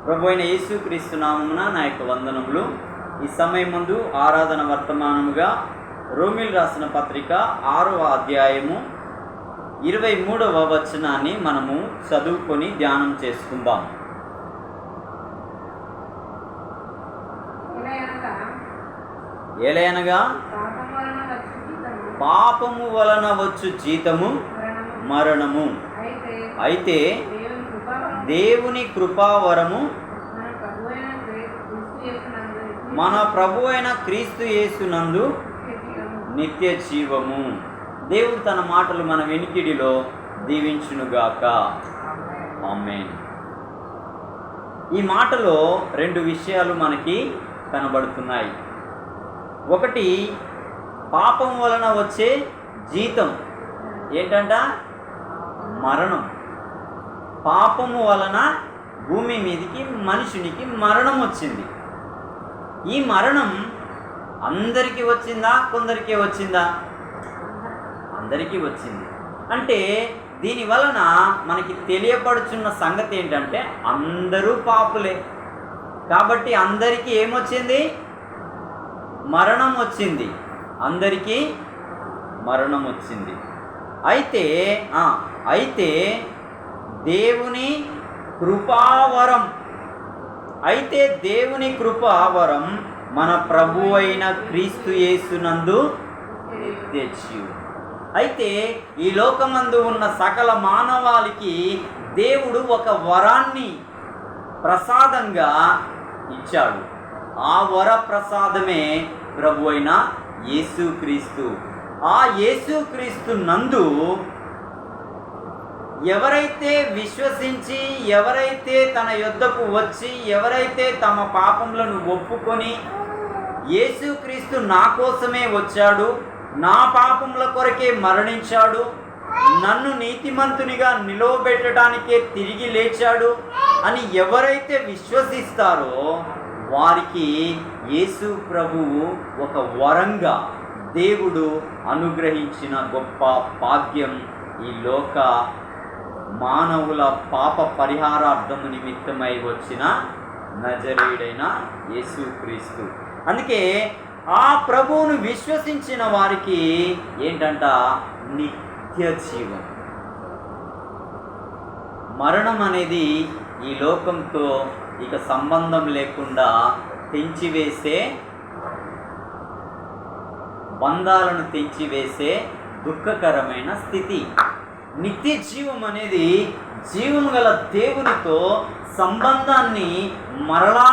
ప్రభు అయిన యేసుక్రీస్తు నామమున నా యొక్క వందనములు. ఈ సమయమందు ఆరాధన వర్తమానముగా రోమీలు రాసిన పత్రిక 6వ అధ్యాయము 23వ వచనాన్ని మనము చదువుకొని ధ్యానం చేసుకుందాం. ఏలయనగా పాపము వలన వచ్చు జీతము మరణము, అయితే దేవుని కృపావరము మన ప్రభు అయిన క్రీస్తు యేసునందు నిత్య జీవము. దేవుడు తన మాటలు మన వెనికిడిలో దీవించునుగాక. ఆమేన్. ఈ మాటలో రెండు విషయాలు మనకి కనబడుతున్నాయి. ఒకటి, పాపం వలన వచ్చే జీతం ఏంటంట? మరణం. పాపము వలన భూమి మీదకి మనుషునికి మరణం వచ్చింది. ఈ మరణం అందరికీ వచ్చిందా, కొందరికే వచ్చిందా? అందరికీ వచ్చింది. అంటే దీని వలన మనకి తెలియపడుచున్న సంగతి ఏంటంటే అందరూ పాపులే. కాబట్టి అందరికీ ఏమొచ్చింది? మరణం వచ్చింది. అందరికీ మరణం వచ్చింది. అయితే దేవుని కృపావరం మన ప్రభు అయిన క్రీస్తు యేసునందు నిత్య జీవం. అయితే ఈ లోకమందు ఉన్న సకల మానవాళికి దేవుడు ఒక వరాన్ని ప్రసాదంగా ఇచ్చాడు. ఆ వర ప్రసాదమే ప్రభు అయిన యేసుక్రీస్తు. ఆ యేసుక్రీస్తు నందు ఎవరైతే విశ్వసించి, ఎవరైతే తన యొద్దకు వచ్చి, ఎవరైతే తమ పాపములను ఒప్పుకొని, యేసుక్రీస్తు నా కోసమే వచ్చాడు, నా పాపముల కొరకే మరణించాడు, నన్ను నీతిమంతునిగా నిలవబెట్టడానికే తిరిగి లేచాడు అని ఎవరైతే విశ్వసిస్తారో వారికి యేసు ప్రభువు ఒక వరంగా దేవుడు అనుగ్రహించిన గొప్ప భాగ్యం ఈ లోక మానవుల పాప పరిహారార్థము నిమిత్తమై వచ్చిన నజరేయుడైన యేసుక్రీస్తు. అందుకే ఆ ప్రభువును విశ్వసించిన వారికి ఏంటంట? నిత్య జీవం. మరణం అనేది ఈ లోకంతో ఇక సంబంధం లేకుండా తెంచివేసే, బంధాలను తెంచివేసే దుఃఖకరమైన స్థితి. నిత్య జీవం అనేది జీవం గల దేవునితో సంబంధాన్ని మరలా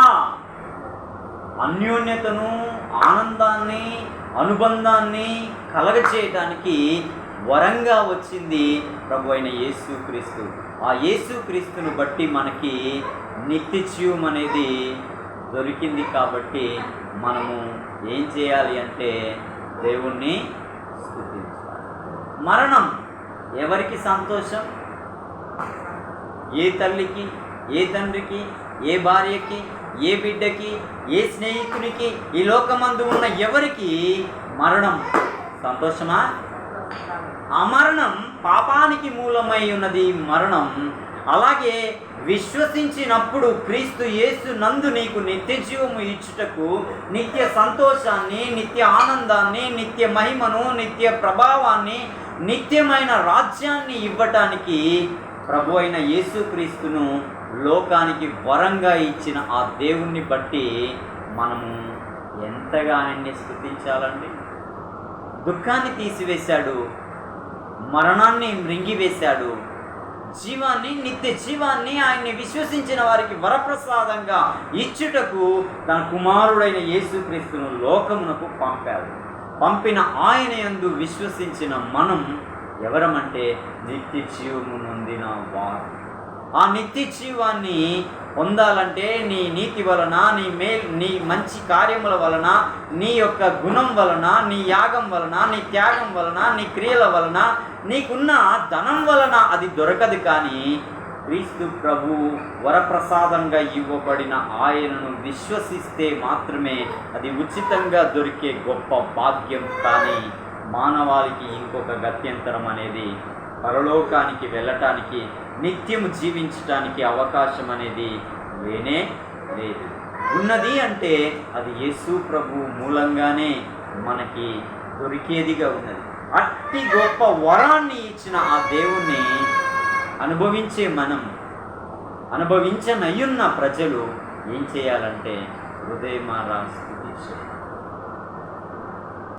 అన్యోన్యతను, ఆనందాన్ని, అనుబంధాన్ని కలగచేయటానికి వరంగా వచ్చింది ప్రభు అయిన యేసుక్రీస్తు. ఆ యేసుక్రీస్తును బట్టి మనకి నిత్య జీవం అనేది దొరికింది. కాబట్టి మనము ఏం చేయాలి అంటే దేవుణ్ణి స్తుతించాలి. మరణం ఎవరికి సంతోషం? ఏ తల్లికి, ఏ తండ్రికి, ఏ భార్యకి, ఏ బిడ్డకి, ఏ స్నేహితునికి, ఈ లోకమందు ఉన్న ఎవరికి మరణం సంతోషమా? ఆ మరణం పాపానికి మూలమై ఉన్నది మరణం. అలాగే విశ్వసించినప్పుడు క్రీస్తు యేసు నందు నీకు నిత్య జీవము ఇచ్చుటకు, నిత్య సంతోషాన్ని, నిత్య ఆనందాన్ని, నిత్య మహిమను, నిత్య ప్రభావాన్ని, నిత్యమైన రాజ్యాన్ని ఇవ్వటానికి ప్రభు అయిన యేసుక్రీస్తును లోకానికి వరంగా ఇచ్చిన ఆ దేవుణ్ణి బట్టి మనము ఎంతగా ఆయన్ని స్తుతించాలండి. దుఃఖాన్ని తీసివేశాడు, మరణాన్ని మృంగివేశాడు, జీవాన్ని, నిత్య జీవాన్ని ఆయన్ని విశ్వసించిన వారికి వరప్రసాదంగా ఇచ్చుటకు తన కుమారుడైన యేసుక్రీస్తును లోకమునకు పంపాడు. పంపిన ఆయన యందు విశ్వసించిన మనం ఎవరమంటే నిత్య జీవము నొందిన వారు. ఆ నిత్య జీవాన్ని పొందాలంటే నీ నీతి వలన, నీ మంచి కార్యముల వలన, నీ యొక్క గుణం వలన, నీ యాగం వలన, నీ త్యాగం వలన, నీ క్రియల వలన, నీకున్న ధనం వలన అది దొరకదు. కానీ క్రీస్తు ప్రభు వరప్రసాదంగా ఇవ్వబడిన ఆయనను విశ్వసిస్తే మాత్రమే అది ఉచితంగా దొరికే గొప్ప భాగ్యం. కానీ మానవాళికి ఇంకొక గత్యంతరం అనేది పరలోకానికి వెళ్ళటానికి, నిత్యము జీవించటానికి అవకాశం అనేది లేనే లేదు. ఉన్నది అంటే అది యేసు ప్రభు మూలంగానే మనకి దొరికేదిగా ఉన్నది. అట్టి గొప్ప వరాన్ని ఇచ్చిన ఆ దేవుణ్ణి అనుభవించే మనం, అనుభవించనయ్యున్న ప్రజలు ఏం చేయాలంటే హృదయమారా స్తుతించాలి.